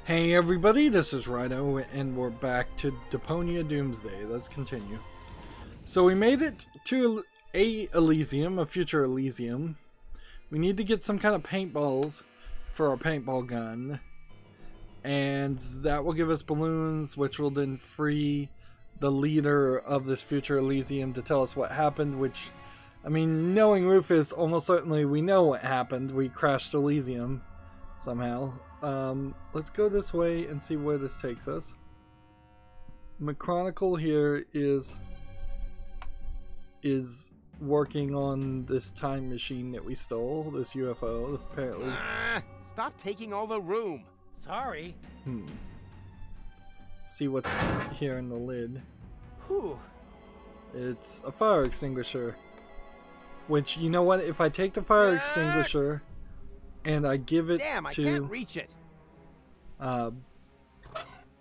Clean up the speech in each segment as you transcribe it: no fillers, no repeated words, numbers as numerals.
Hey everybody, this is Rydo, and we're back to Deponia Doomsday. Let's continue. So we made it to a Elysium, a future Elysium. We need to get some kind of paintballs for our paintball gun. And that will give us balloons, which will then free the leader of this future Elysium to tell us what happened, which, I mean, knowing Rufus, almost certainly we know what happened. We crashed Elysium somehow. Let's go this way and see where this takes us. McChronicle here is working on this time machine that we stole, this UFO, apparently. Stop taking all the room. Sorry. See what's here in the lid. Whew. It's a fire extinguisher. Which, you know what, if I take the fire extinguisher and I give it Damn, I to... can't reach it.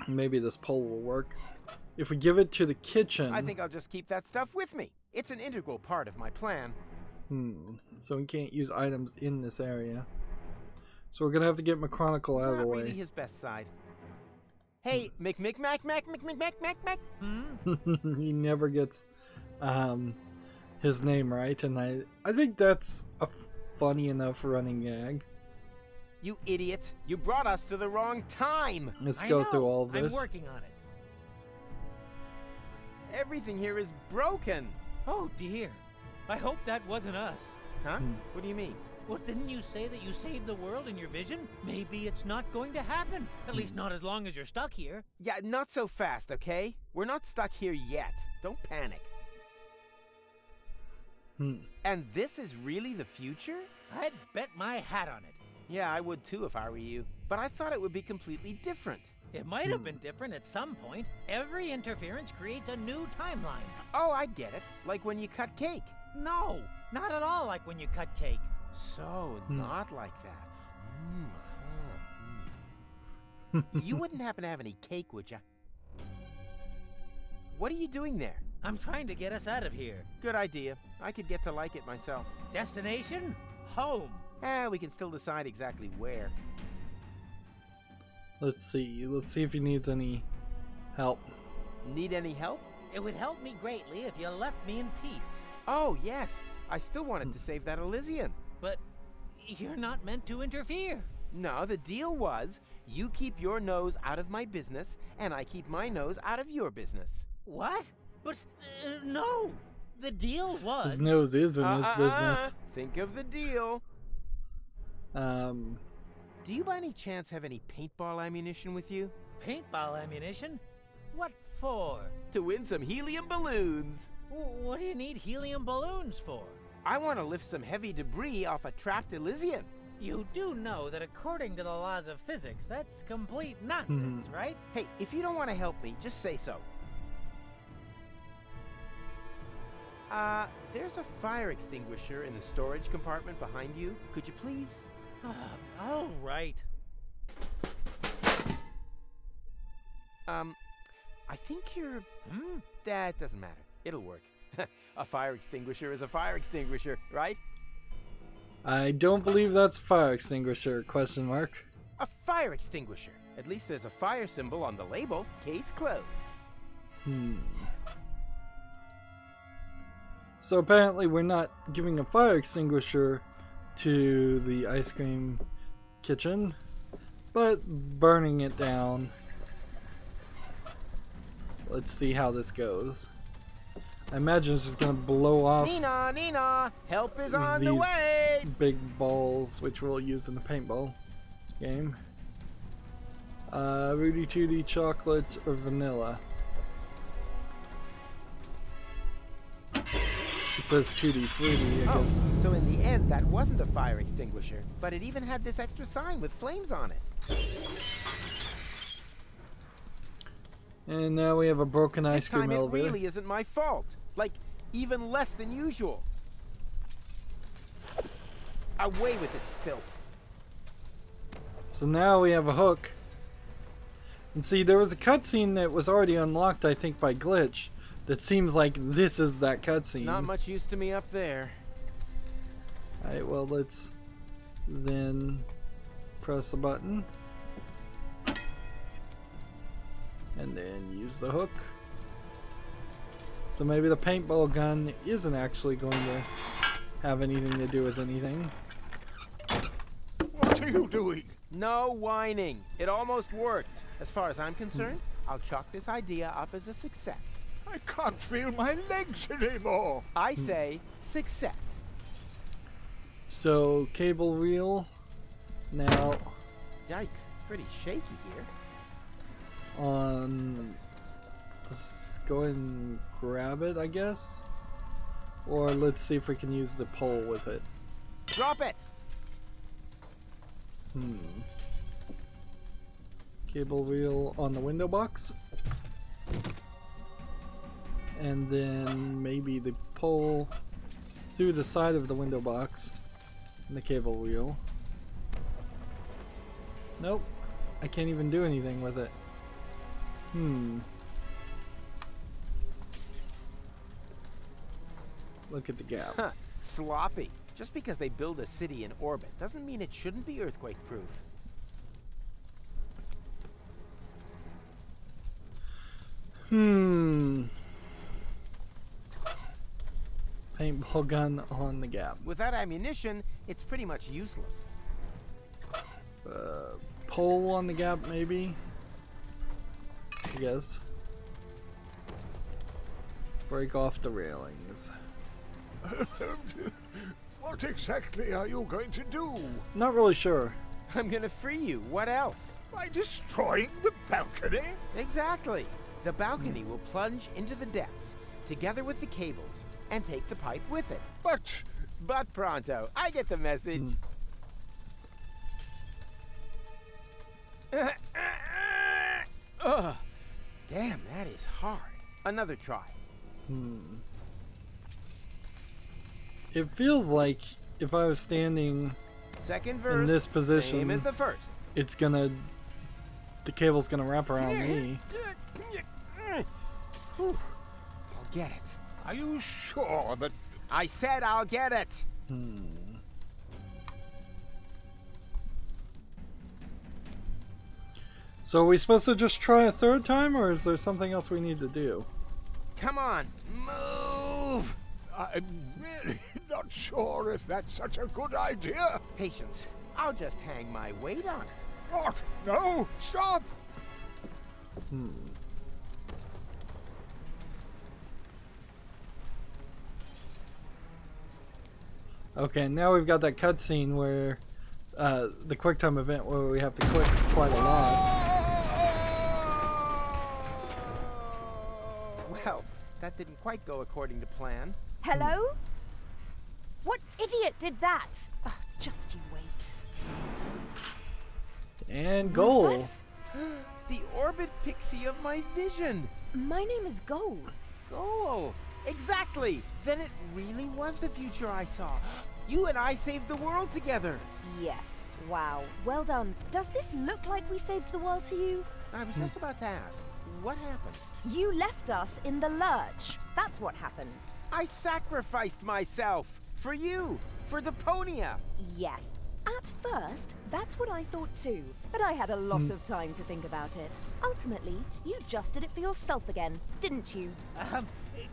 Maybe this pole will work. If we give it to the kitchen... I think I'll just keep that stuff with me. It's an integral part of my plan. So we can't use items in this area. So we're gonna have to get McChronicle out of the way. Not really his best side. Hey, Mac. He never gets his name right, and I think that's a funny enough running gag. You idiot! You brought us to the wrong time. Let's go through all of this. I'm working on it. Everything here is broken. Oh dear. I hope that wasn't us. Huh? What do you mean? Well, didn't you say that you saved the world in your vision? Maybe it's not going to happen. At least not as long as you're stuck here. Yeah, not so fast, okay? We're not stuck here yet. Don't panic. And this is really the future? I'd bet my hat on it. Yeah, I would too if I were you. But I thought it would be completely different. It might have been different at some point. Every interference creates a new timeline. Oh, I get it. Like when you cut cake. No, not at all like when you cut cake. So, not like that. You wouldn't happen to have any cake, would ya? What are you doing there? I'm trying to get us out of here. Good idea. I could get to like it myself. Destination? Home. We can still decide exactly where. Let's see if he needs any help. Need any help? It would help me greatly if you left me in peace. Oh, yes. I still wanted to save that Elysium. But you're not meant to interfere. No, the deal was you keep your nose out of my business, and I keep my nose out of your business. What? But, no. The deal was... His nose is in his business. Think of the deal. Do you by any chance have any paintball ammunition with you? Paintball ammunition? What for? To win some helium balloons. What do you need helium balloons for? I want to lift some heavy debris off a trapped Elysium. You do know that according to the laws of physics, that's complete nonsense, right? Hey, if you don't want to help me, just say so. There's a fire extinguisher in the storage compartment behind you. Could you please? All right. I think you're... That doesn't matter. It'll work. A fire extinguisher is a fire extinguisher, right? I don't believe that's a fire extinguisher, question mark. A fire extinguisher. At least there's a fire symbol on the label. Case closed. So apparently we're not giving a fire extinguisher to the ice cream kitchen, but burning it down. Let's see how this goes. I imagine it's just gonna blow off Nina, help is on the way! Big balls, which we'll use in the paintball game. Rudy Tooty, chocolate, or vanilla? It says Tutti Fruity, I guess. So in the end, that wasn't a fire extinguisher, but it even had this extra sign with flames on it. And now we have a broken ice cream elevator. This time it really isn't my fault. Like, even less than usual. Away with this filth. So now we have a hook. And see, there was a cutscene that was already unlocked, I think, by glitch. That seems like this is that cutscene. Not much use to me up there. Alright, well, let's then press the button. And then use the hook. So maybe the paintball gun isn't actually going to have anything to do with anything. What are you doing? No whining. It almost worked. As far as I'm concerned, I'll chalk this idea up as a success. I can't feel my legs anymore. I say success. So cable reel. Now Yikes, pretty shaky here. let's go and grab it, I guess. Or let's see if we can use the pole with it. Drop it! Cable reel on the window box. And then maybe the pole through the side of the window box and the cable reel. Nope. I can't even do anything with it. Look at the gap. Huh, sloppy. Just because they build a city in orbit doesn't mean it shouldn't be earthquake-proof. Paintball gun on the gap. Without ammunition, it's pretty much useless. Pole on the gap, maybe? I guess. Break off the railings. What exactly are you going to do? Not really sure. I'm gonna free you. What else? By destroying the balcony? Exactly. The balcony will plunge into the depths, together with the cables, and take the pipe with it. But pronto, I get the message. Ugh. Damn, that is hard. Another try. It feels like if I was standing Second verse, in this position, same as the first. it's gonna, the cable's gonna wrap around me. I'll get it. Are you sure that... I said I'll get it. So are we supposed to just try a third time, or is there something else we need to do? Come on, move. I'm really not sure if that's such a good idea. Patience. I'll just hang my weight on it. What? No! Stop! Okay, now we've got that cutscene where the QuickTime event where we have to click quite a lot. Well, that didn't quite go according to plan. Hello? What idiot did that? Ugh, just you wait. And goal. Rufus? The orbit pixie of my vision. My name is Gold. Goal. Exactly. Then it really was the future I saw. You and I saved the world together. Yes. Wow. Well done. Does this look like we saved the world to you? I was just about to ask, what happened? You left us in the lurch. That's what happened. I sacrificed myself. For you. For Deponia. Yes. At first, that's what I thought too. But I had a lot of time to think about it. Ultimately, you just did it for yourself again, didn't you?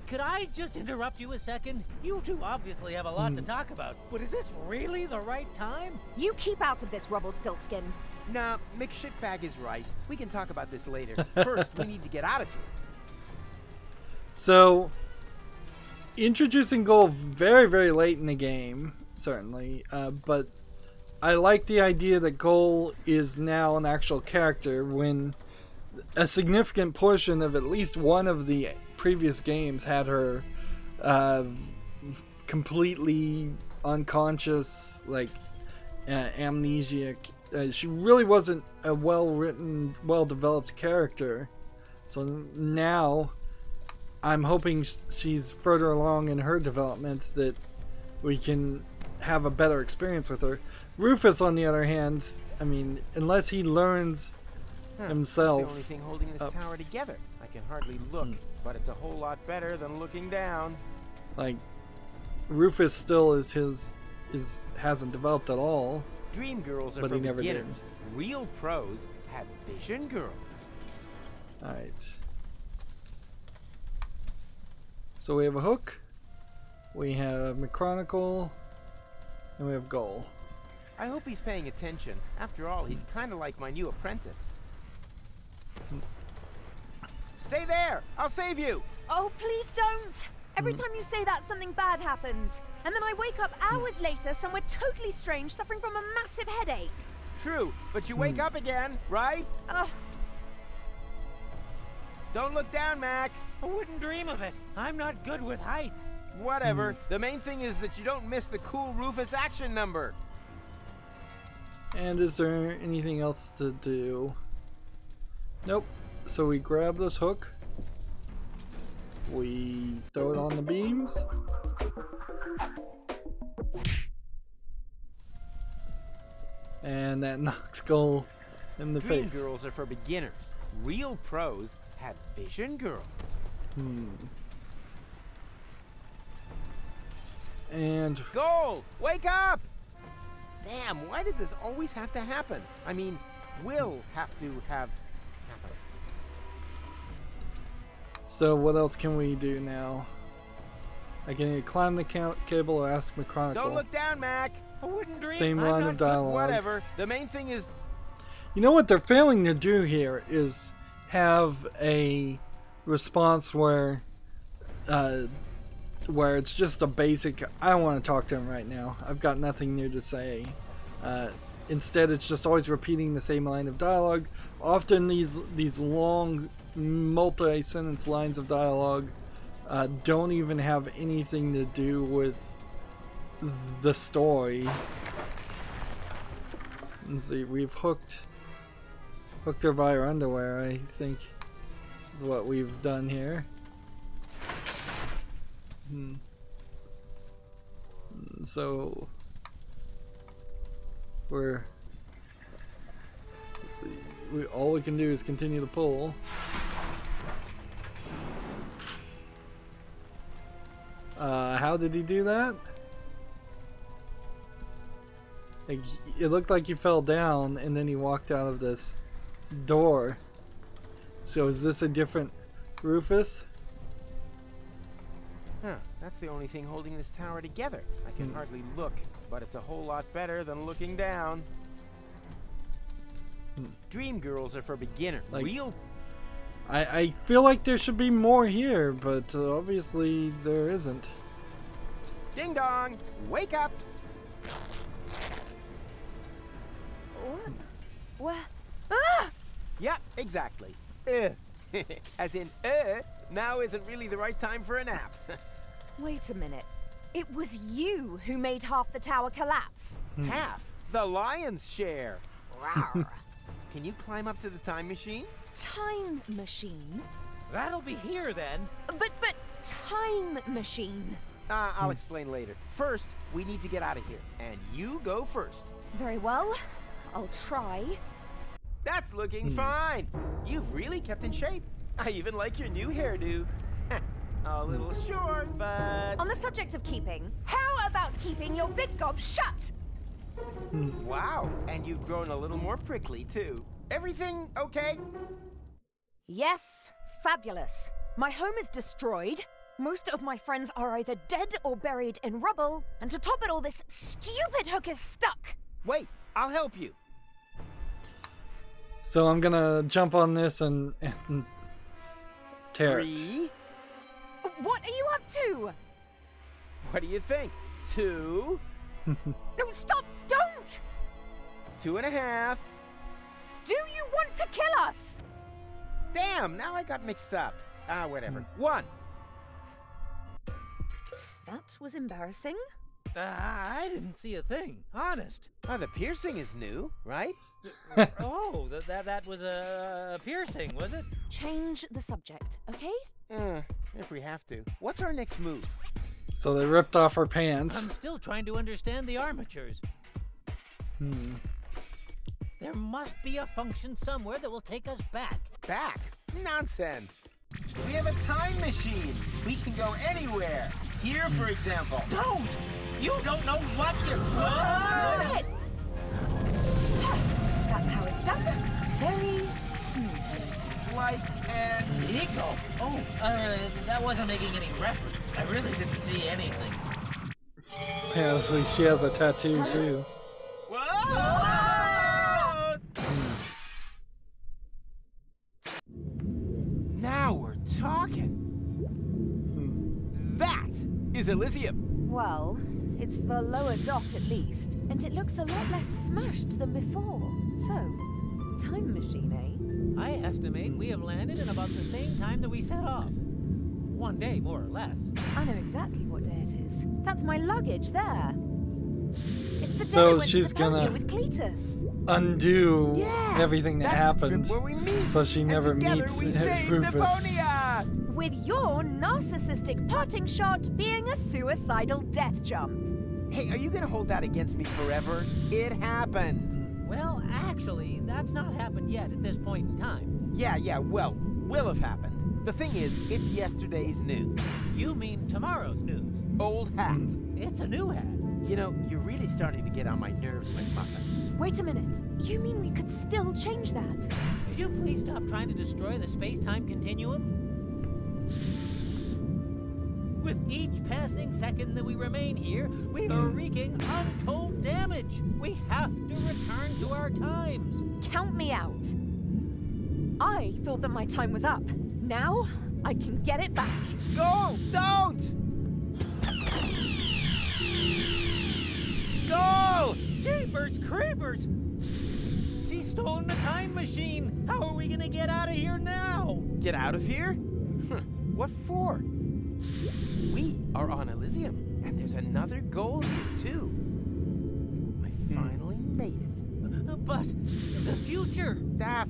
Could I just interrupt you a second? You two obviously have a lot to talk about, but is this really the right time? You keep out of this, Rumpelstiltskin. Nah, McShitbag is right. We can talk about this later. First, we need to get out of here. So, introducing goal very, very late in the game, certainly, but I like the idea that Goal is now an actual character when a significant portion of at least one of the previous games had her completely unconscious, like amnesiac. She really wasn't a well-written, well-developed character. So now I'm hoping she's further along in her development that we can have a better experience with her. Rufus, on the other hand, I mean, unless he learns himself. That's the only thing holding this tower together. I can hardly look, but it's a whole lot better than looking down. Like, Rufus still hasn't developed at all. Dream girls are But for he never beginners. did. Real pros have vision girls. Alright. So we have a hook, we have McChronicle, and we have Gull. I hope he's paying attention. After all, he's kind of like my new apprentice. Stay there! I'll save you! Oh, please don't! Every time you say that, something bad happens. And then I wake up hours later somewhere totally strange, suffering from a massive headache. True, but you wake up again, right? Don't look down, Mac. I wouldn't dream of it. I'm not good with heights. Whatever. The main thing is that you don't miss the cool Rufus action number. And is there anything else to do? Nope. So we grab this hook. We throw it on the beams. And that knocks Gull in the Dream face. girls are for beginners. Real pros have vision girls. And Gold, wake up! Damn, why does this always have to happen? I mean, will have to have happen. so what else can we do now? I can either climb the cable or ask McChronicle. Don't look down, Mac. I wouldn't dream. Same line of dialogue. Whatever. The main thing is... You know what they're failing to do here is have a response where it's just a basic, I don't want to talk to him right now, I've got nothing new to say. Instead, it's just always repeating the same line of dialogue. Often these long multi-sentence lines of dialogue don't even have anything to do with the story. Let's see, we've hooked her by her underwear, I think is what we've done here. So let's see, all we can do is continue to pull. How did he do that? Like, it looked like he fell down and then he walked out of this door. So is this a different Rufus? Huh, that's the only thing holding this tower together. I can hardly look, but it's a whole lot better than looking down. Dream girls are for beginners. Like, Real... I feel like there should be more here, but obviously there isn't. Ding dong! Wake up! Where? Ah! Yeah, exactly. As in, now isn't really the right time for a nap. Wait a minute. It was you who made half the tower collapse. Half? The lion's share. Rawr. Can you climb up to the time machine? Time machine? That'll be here then. But time machine. I'll explain later. First, we need to get out of here. And you go first. Very well. I'll try. That's looking fine. You've really kept in shape. I even like your new hairdo. A little short, but... On the subject of keeping, how about keeping your big gob shut? Wow, and you've grown a little more prickly, too. Everything okay? Yes, fabulous. My home is destroyed. Most of my friends are either dead or buried in rubble. And to top it all, this stupid hook is stuck. Wait, I'll help you. So I'm gonna jump on this and tear it. 3. What are you up to? What do you think? 2. No, stop! Don't! 2.5. Do you want to kill us? Damn, now I got mixed up. Whatever. 1. That was embarrassing. I didn't see a thing. Honest. The piercing is new, right? Oh, that was a piercing, was it? Change the subject, okay? If we have to. What's our next move? So they ripped off her pants. I'm still trying to understand the armatures. There must be a function somewhere that will take us back. Back? Nonsense. We have a time machine. We can go anywhere. Here, for example. Don't! You don't know what you... Got it! That's how it's done. Very smoothly. like Ego? Oh, that wasn't making any reference. I really didn't see anything. Apparently she has a tattoo too. Whoa! Now we're talking. That is Elysium. Well, it's the lower dock at least, and it looks a lot less smashed than before. So, time machine, eh? I estimate we have landed in about the same time that we set off. One day, more or less. I know exactly what day it is. That's my luggage there. It's the day So I went she's to Deponia gonna with Cletus. Undo everything that that's the trip happened, where we meet, so she and never together meets we save Rufus. Deponia! With your narcissistic parting shot being a suicidal death jump. Hey, are you gonna hold that against me forever? It happened. Well, actually, that's not happened yet at this point in time. Yeah, well, will have happened. The thing is, it's yesterday's news. You mean tomorrow's news? Old hat. It's a new hat. You know, you're really starting to get on my nerves, McMuffin. Wait a minute. You mean we could still change that? Could you please stop trying to destroy the space-time continuum? With each passing second that we remain here, we are wreaking untold damage. We have to return to our times. Count me out. I thought that my time was up. Now, I can get it back. Go! Don't! Go! Jeepers creepers! She's stolen the time machine! How are we gonna get out of here now? Get out of here? What for? We are on Elysium, and there's another goal here, too. I finally made it. But the future!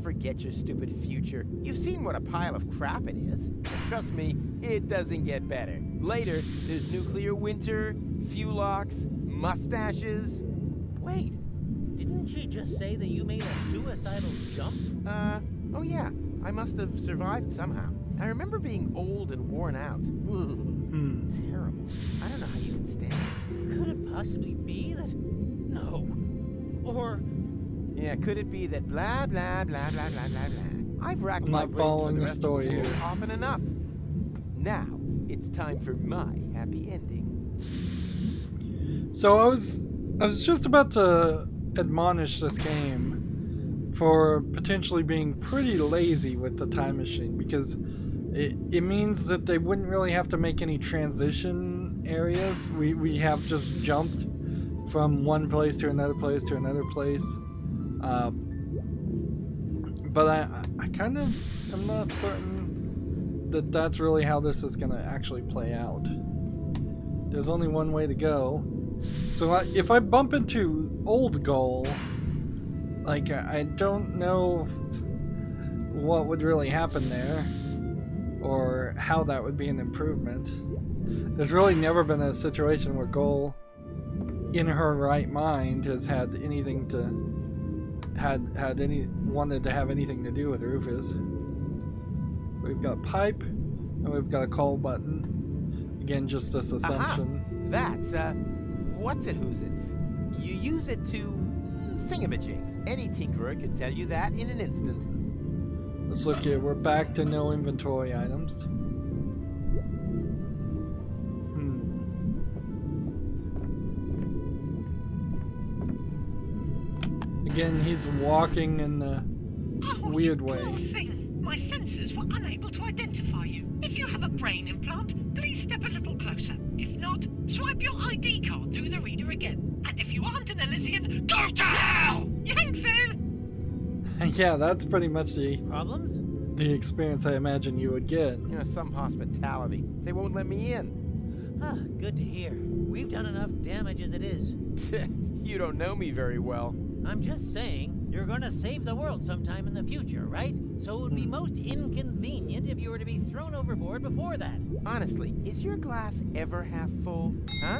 Forget your stupid future. You've seen what a pile of crap it is. And trust me, it doesn't get better. Later, there's nuclear winter, fewlocks, mustaches. Wait, didn't she just say that you made a suicidal jump? Oh yeah, I must have survived somehow. I remember being old and worn out. Ooh, terrible. I don't know how you can stand it. Could it possibly be that... No. Or... Yeah, could it be that blah, blah, blah, blah, blah, blah, blah. I've racked I'm my not brains for following the the rest story of the world here. often enough. Now, it's time for my happy ending. So I was just about to admonish this game for potentially being pretty lazy with the time machine, because it means that they wouldn't really have to make any transition areas. We have just jumped from one place to another place to another place. But I kind of am not certain that that's really how this is going to actually play out. There's only one way to go. So if I bump into old goal, like, I don't know what would really happen there, or how that would be an improvement. There's really never been a situation where goal, in her right mind, has had anything to wanted to have anything to do with Rufus. So we've got a pipe, and we've got a call button. Again, just this assumption. That's, what's it who's it's? You use it to thingamajig. Any tinkerer could tell you that in an instant. Let's look here. We're back to no inventory items. Again, he's walking in the weird way. Poor thing. My sensors were unable to identify you. If you have a brain implant, please step a little closer. If not, swipe your ID card through the reader again. And if you aren't an Elysian, go to hell! Yankville! Yeah, that's pretty much Problems? the experience I imagine you would get. You know, some hospitality. They won't let me in. Ah, good to hear. We've done enough damage as it is. You don't know me very well. I'm just saying, you're gonna save the world sometime in the future, right? So it would be most inconvenient if you were to be thrown overboard before that. Honestly, is your glass ever half full? Huh?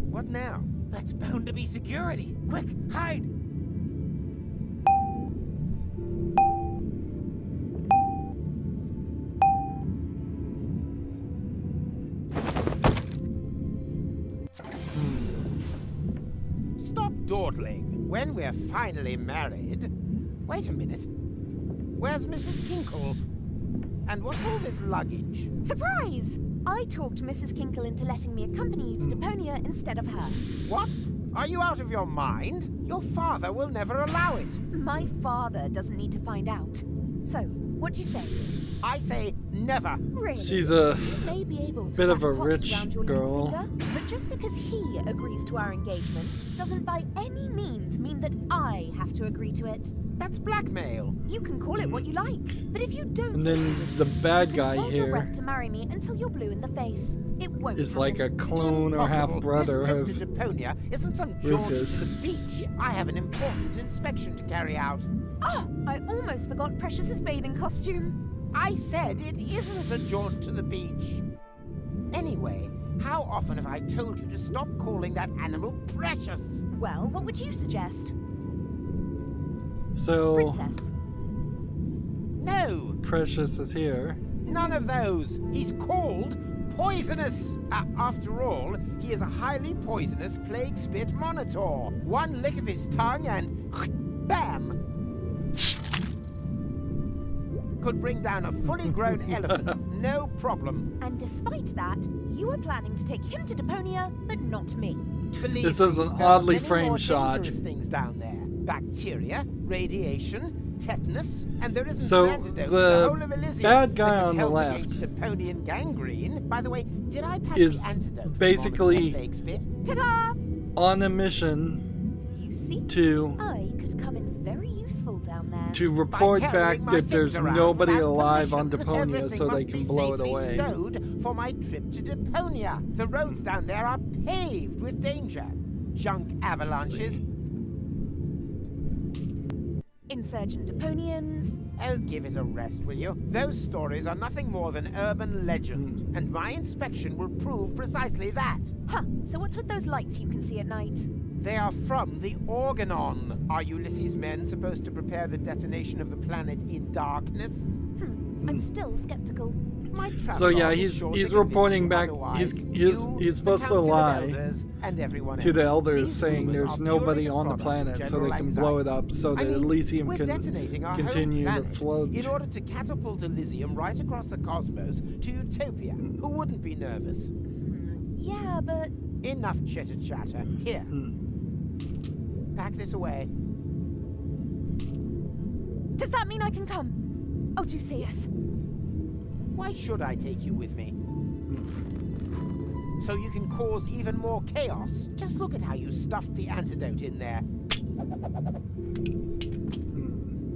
What now? That's bound to be security. Quick, hide! Stop dawdling. When we're finally married... Wait a minute. Where's Mrs. Kinkle? And what's all this luggage? Surprise! I talked Mrs. Kinkle into letting me accompany you to Deponia instead of her. What? Are you out of your mind? Your father will never allow it. My father doesn't need to find out. So, what do you say? I say never. Really? She's a You may be able to bit of a wrap pots rich round your little girl. finger, but just because he agrees to our engagement doesn't by any means mean that I have to agree to it. That's blackmail. You can call it what you like, but if you don't, And then the bad guy hold your here breath to marry me until you're blue in the face. It won't is happen. like a clone or half brother This of trip to Deponia isn't some jaunt Rufus. to the beach. I have an important inspection to carry out. Oh, I almost forgot Precious's bathing costume. I said it isn't a jaunt to the beach. Anyway, how often have I told you to stop calling that animal Precious? Well, what would you suggest? So Princess. No, Precious is here. none of those. He's called Poisonous. After all, he is a highly poisonous plague spit monitor. One lick of his tongue and bam! Could bring down a fully grown elephant, no problem. And despite that, you are planning to take him to Deponia, but not me. Believe This is me, an there are oddly many framed more shot. dangerous things down there. Bacteria, radiation, tetanus, and there isn't So, an antidote the to the whole of Elysium bad guy that could on the help left against Deponian gangrene. By the way, did I pass is the antidote for basically- Monster plague spit? Ta-da! On a mission You see, to I could come in very useful down there. report By back carrying my that there's things around nobody without alive on permission, Deponia everything so they must can be blow it safely away. stowed for my trip to Deponia. The roads down there are paved with danger. Junk avalanches. Insurgent Deponians. Oh, give it a rest, will you? Those stories are nothing more than urban legend, and my inspection will prove precisely that. Huh, so what's with those lights you can see at night? They are from the Organon. Are Ulysses' men supposed to prepare the detonation of the planet in darkness? I'm still skeptical. My So yeah, travelogue is he's sure to he's convince reporting you back. otherwise. He's supposed to the Council of lie Elders, and everyone to the else. elders, These saying rumors there's are nobody purely on the product of planet, so they general can blow it anxiety. up, so I that mean, Elysium we're can detonating our continue home to planet float. in order to catapult Elysium right across the cosmos to Utopia. Who wouldn't be nervous? Yeah, but Enough chitter-chatter. Here. Pack this away. does that mean I can come? Oh, do say yes. Why should I take you with me? So you can cause even more chaos? Just look at how you stuffed the antidote in there.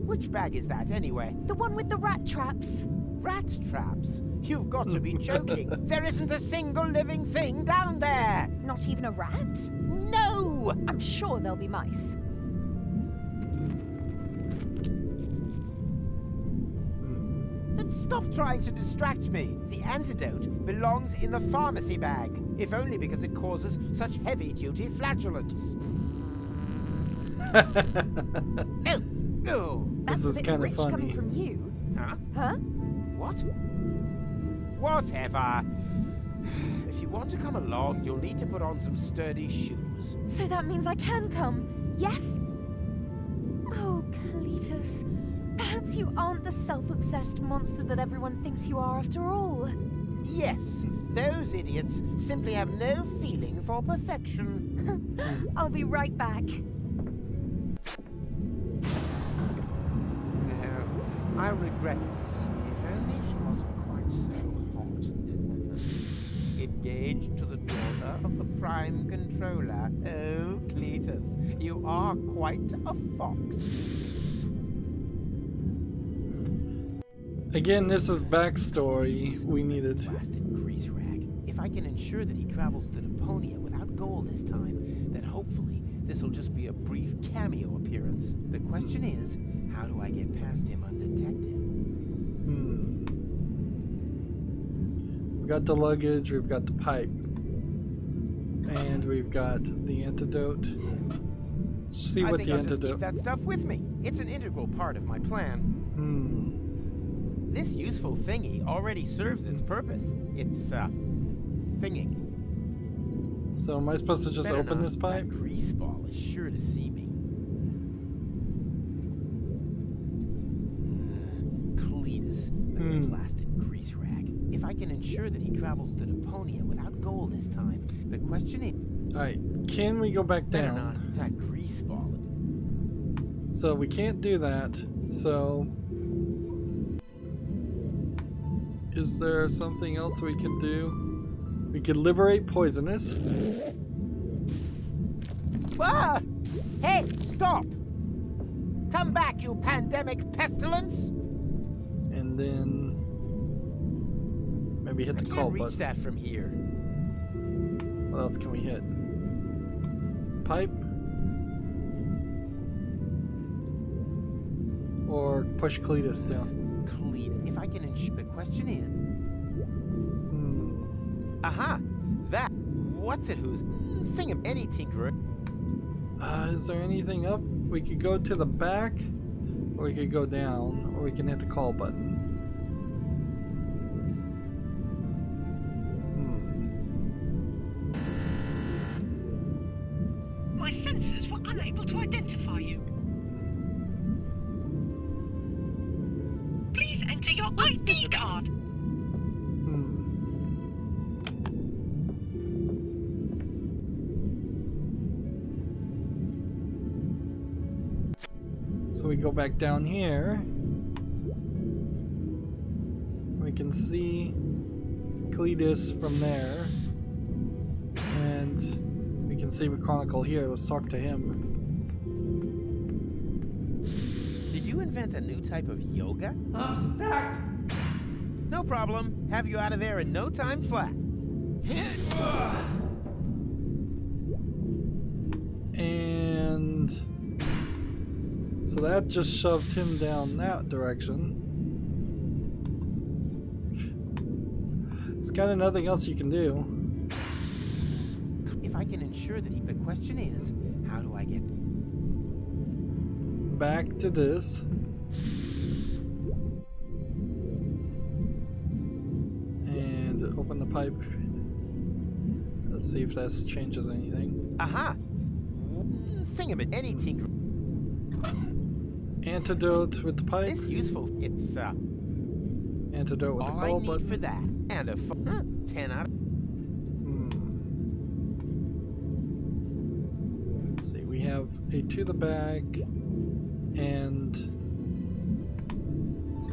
Which bag is that, anyway? The one with the rat traps. Rat traps? You've got to be joking. There isn't a single living thing down there! Not even a rat? No! I'm sure there'll be mice. Stop trying to distract me. The antidote belongs in the pharmacy bag, if only because it causes such heavy-duty flatulence. Oh! Oh! That's This is a bit kinda rich funny. coming from you. Huh? Huh? What? Whatever. If you want to come along, you'll need to put on some sturdy shoes. So that means I can come, yes? Oh, Cletus. Perhaps you aren't the self-obsessed monster that everyone thinks you are after all. Yes, those idiots simply have no feeling for perfection. I'll be right back. No, I'll regret this. If only she wasn't quite so hot. Engaged to the daughter of the Prime Controller. Oh, Cletus, you are quite a fox. Again, this is backstory we needed. Blasted grease rag. If I can ensure that he travels to Deponia without goal this time, then hopefully this'll just be a brief cameo appearance. The question is, how do I get past him undetected? We've got the luggage, we've got the pipe, and we've got the antidote. See I what think the I'll just keep antidote. that stuff with me. It's an integral part of my plan. This useful thingy already serves its purpose. It's, thinging. So am I supposed to just Better open not. this pipe? That grease ball is sure to see me. can ensure that he travels to Deponia without goal this time, the question is... Alright, can we go back Better down? not. That grease ball. So we can't do that. So... is there something else we could do? We could liberate Poisonous. Ah! Hey, stop! Come back, you pandemic pestilence! And then... maybe hit the call Can't reach button. that from here. What else can we hit? Pipe? Or push Cletus down? Cletus. If I can ensure... The question is... Hmm. Aha! That... What's it who's... Thing of any tinkerer. Is there anything up? We could go to the back, or we could go down, or we can hit the call button. My sensors were unable to identify you. Please enter your ID card. So we go back down here. We can see Cletus from there. And we can see McChronicle here. Let's talk to him. Did you invent a new type of yoga? I'm stuck. No problem. Have you out of there in no time flat. And so that just shoved him down that direction. It's kind of nothing else you can do. If I can ensure that he... The question is, how do I get... Back to this. And open the pipe. Let's see if that changes anything. Aha! Thingamit, any tinker... Antidote with the pipe. This useful. It's, Antidote with all the I call need button. for that. And a 10 out of... Let's see, we have a to the bag and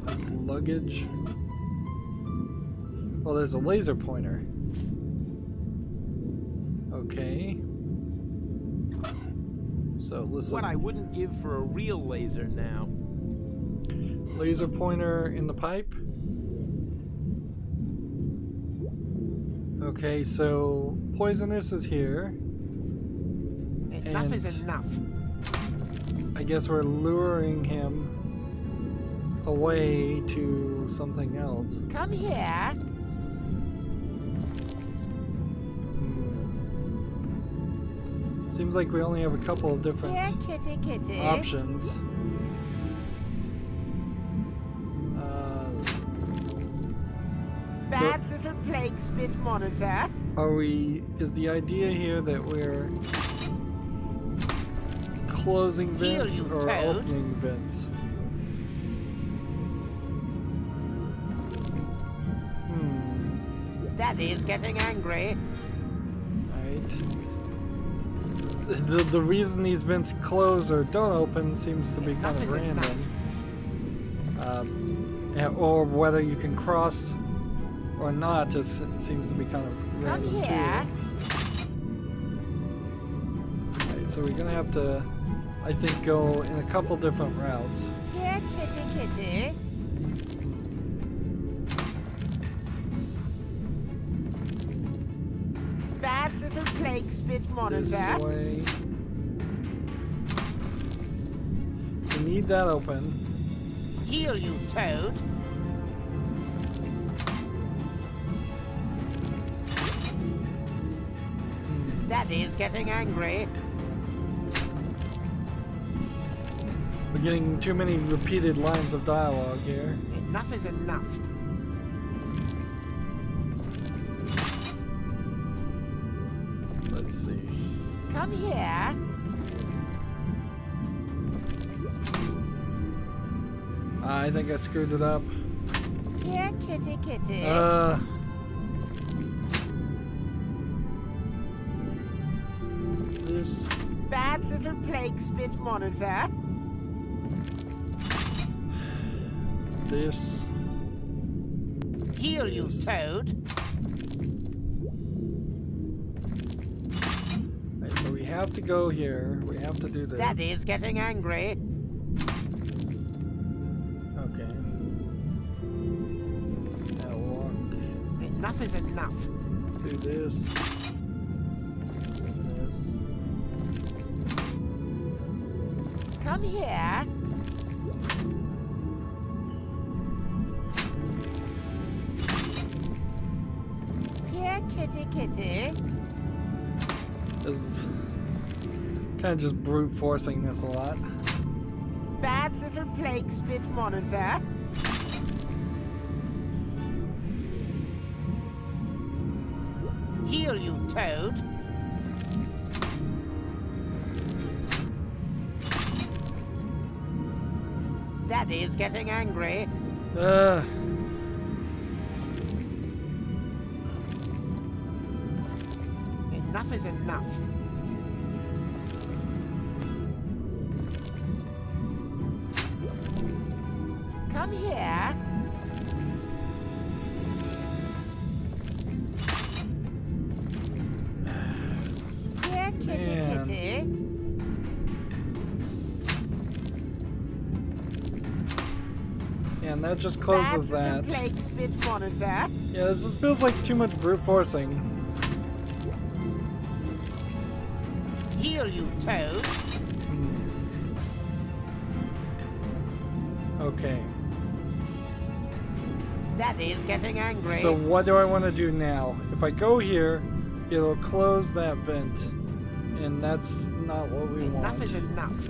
like luggage. Well, there's a laser pointer. Okay. So listen. What I wouldn't give for a real laser now. Laser pointer in the pipe. Okay, so Poisonous is here. Enough is enough. I guess we're luring him away to something else. Come here. Seems like we only have a couple of different Here, kitty, kitty. options. Bad little plague spit monitor. Is the idea here that we're closing vents you or toad. opening vents? Daddy's getting angry. Right. The reason these vents close or don't open seems to be kind of random. Or whether you can cross or not seems to be kind of random Come here. too. Right, so we're gonna have to, I think, go in a couple different routes. Here, kitty, kitty. Bad little plague spit monitor. This way. We need that open. Heal you, toad. Daddy's getting angry. We're getting too many repeated lines of dialogue here. Enough is enough. Let's see. Come here. I think I screwed it up. Here, kitty, kitty. This. Bad little plague spit monitor. This. Heal you, Toad. Right, so we have to go here. We have to do this. Daddy's getting angry. Okay. Now walk. Enough is enough. Do this. This. Come here. Here, kitty, kitty. This is kind of just brute forcing this a lot. Bad little plague spit monitor. Heal you, Toad. Daddy's getting angry. Enough is enough. Come here. Here, kitty, kitty. Yeah, and that just closes that. Plague spit monitor. Yeah, this just feels like too much brute forcing. Heal you, Toad. Okay. Daddy's getting angry. So what do I want to do now? If I go here, it'll close that vent. And that's not what we want. Enough is enough.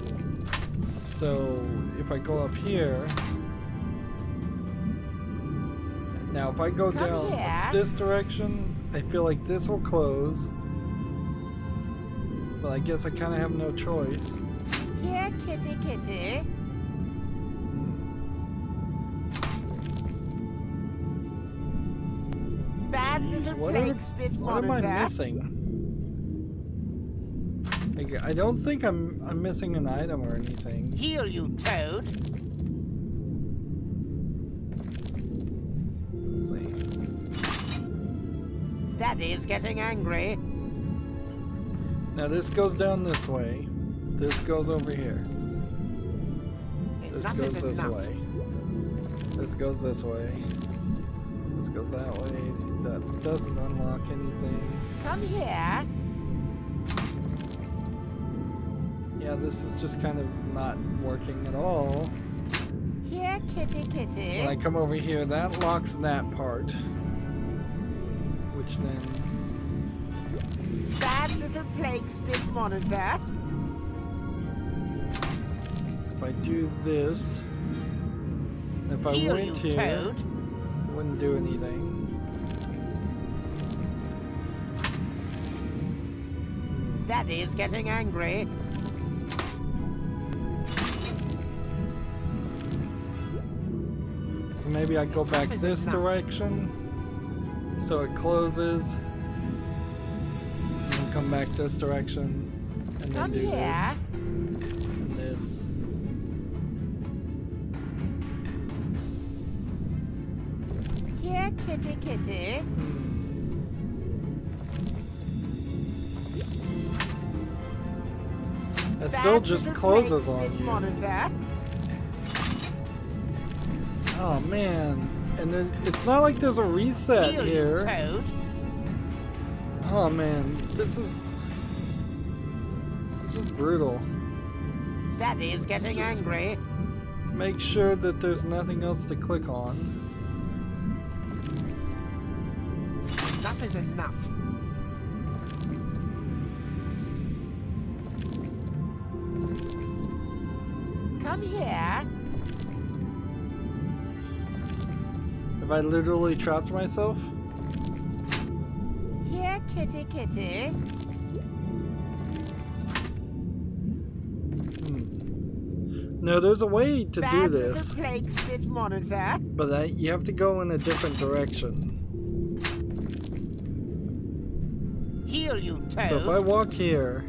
So if I go up here... Now if I go down this direction, I feel like this will close. But I guess I kind of have no choice. Here, kitty, kitty. Bad little plague spit monitor. What am I missing? I don't think I'm missing an item or anything. Heal you, Toad. Let's see. Daddy's getting angry. Now this goes down this way. This goes over here. This goes this way. This goes this way. This goes that way. That doesn't unlock anything. Come here. Yeah, this is just kind of not working at all. Here, kitty, kitty. When I come over here, that locks that part. Which then... Bad little plague spit monitor. If I do this... If I Heal went you, here, Toad. it wouldn't do anything. Daddy's getting angry. So maybe I go back this direction, so it closes, and come back this direction, and then do this, and this. Here, kitty, kitty. It still just closes on you. Monitor. Oh man, and then it's not like there's a reset Heal here. You, Toad. Oh man, this is just brutal. Daddy's getting angry. Make sure that there's nothing else to click on. Enough is enough. Come here. Have I literally trapped myself? Here, kitty, kitty. No, there's a way to do Bad this, little plague spit monitor. but you have to go in a different direction. Heal you, Toad. So if I walk here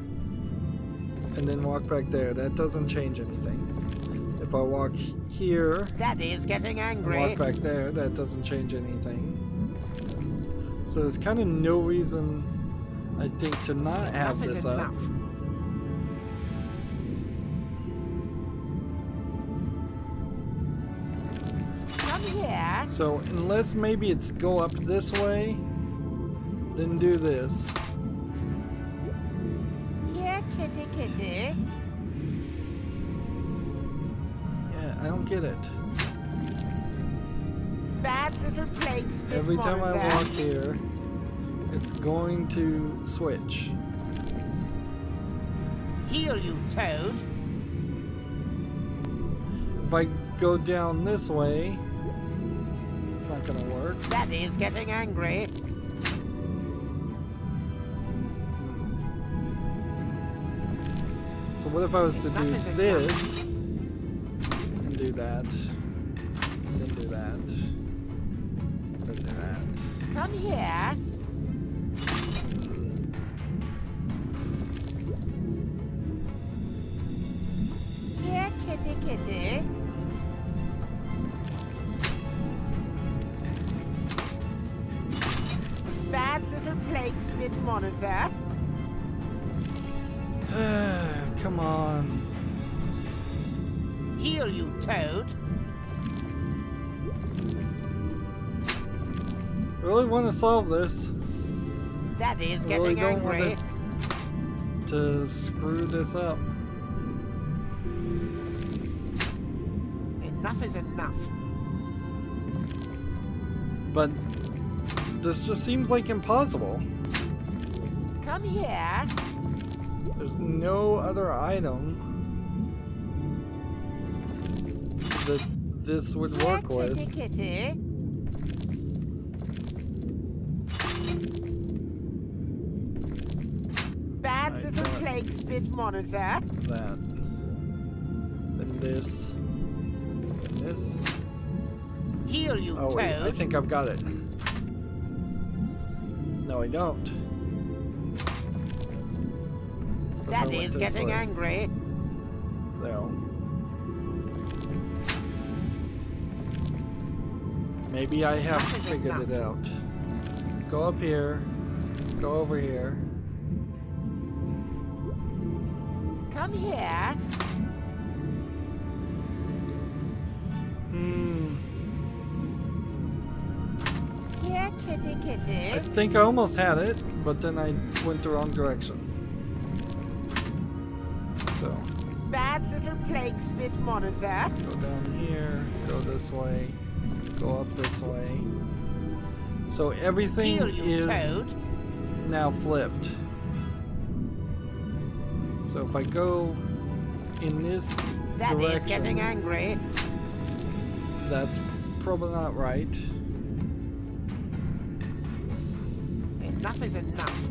and then walk back there, that doesn't change anything. If I walk here Daddy's getting and angry. walk back there, that doesn't change anything. So there's kind of no reason, I think, to not have Enough is this up. enough. Come here. So unless maybe it's go up this way, then do this. Here, kitty, kitty. Yeah, I don't get it. Bad little plague spit Every time I monitor. walk here, it's going to switch. Heal you, Toad. If I go down this way, it's not gonna work. Daddy's getting angry. So what if I was to do Enough is this, and do that, then do that, then do that. Come here. Here, kitty, kitty. Bad little plague spit monitor. Come on. Heal you, Toad. I really want to solve this. Daddy's I really getting don't angry. want to screw this up. Enough is enough. But this just seems like impossible. Come here. There's no other item that this would Here, work kitty, with. kitty. Bad I little got- plague spit monitor. That. Then this. Then this. Heal you, Oh Toad. wait, I think I've got it. No, I don't. If I went Daddy's this getting way. angry. No. Maybe I have Enough is figured it enough. out. Go up here. Go over here. Come here. Hmm. Here, kitty, I kitty. think I almost had it, but then I went the wrong direction. So, Bad little plague spit monitor. go down here, go this way, go up this way. So everything Heal you, is Toad. now flipped. So if I go in this Daddy's getting direction, angry. that's probably not right. Enough is enough.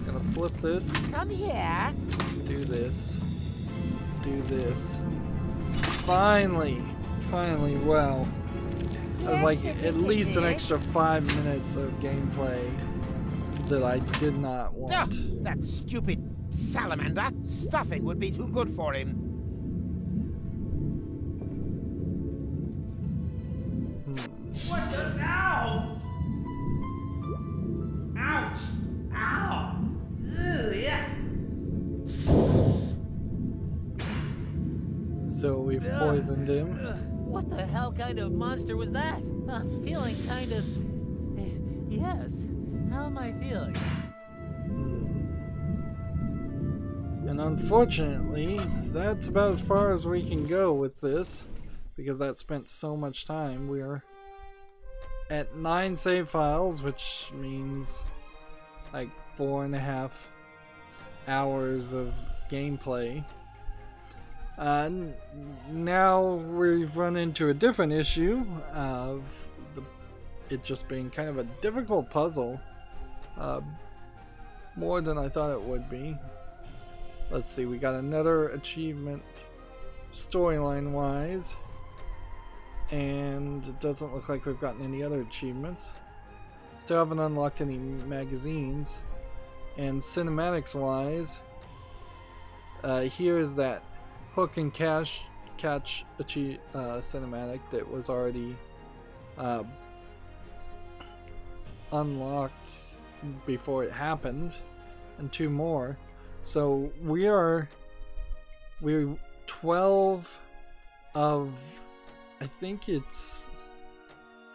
Gonna flip this, Come here. do this, do this. Finally, finally, wow. That was Here, like kitty, at least an kitty. extra 5 minutes of gameplay that I did not Ugh, want. that stupid salamander. Stuffing would be too good for him. What the? Ow! Ouch! Ow! Ugh, yeah! So we poisoned him. What the hell kind of monster was that? I'm feeling kind of... Yes. How am I feeling? And unfortunately, that's about as far as we can go with this, because that spent so much time. We are at 9 save files, which means like 4.5 hours of gameplay. Now we've run into a different issue of it just being kind of a difficult puzzle. more than I thought it would be. Let's see, we got another achievement storyline wise, and it doesn't look like we've gotten any other achievements. Still haven't unlocked any magazines. And cinematics wise, here is that hook and catch cinematic that was already unlocked before it happened, and 2 more. So we're 12 of, I think it's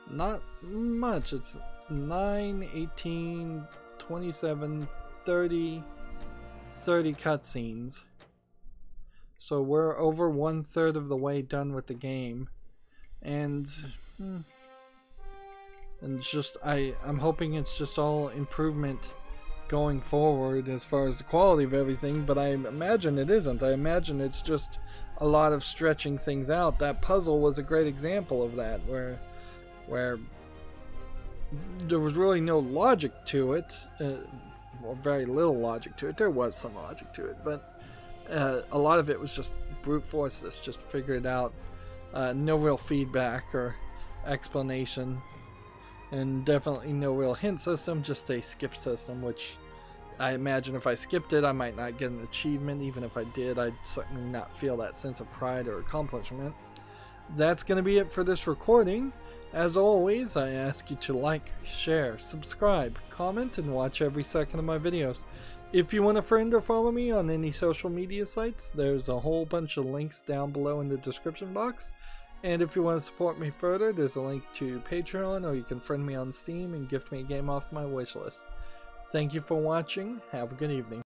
not much, it's 9, 18, 27, 30 cutscenes. So we're over 1/3 of the way done with the game, and just I'm hoping it's just all improvement going forward as far as the quality of everything, but I imagine it isn't. I imagine it's just a lot of stretching things out. That puzzle was a great example of that, where there was really no logic to it, or very little logic to it. There was some logic to it, but a lot of it was just brute force this, just figure it out. No real feedback or explanation, and definitely no real hint system, just a skip system, which I imagine if I skipped it I might not get an achievement. Even if I did, I'd certainly not feel that sense of pride or accomplishment. That's going to be it for this recording. As always, I ask you to like, share, subscribe, comment, and watch every second of my videos. If you want to friend or follow me on any social media sites, there's a whole bunch of links down below in the description box. And if you want to support me further, there's a link to Patreon, or you can friend me on Steam and gift me a game off my wishlist. Thank you for watching. Have a good evening.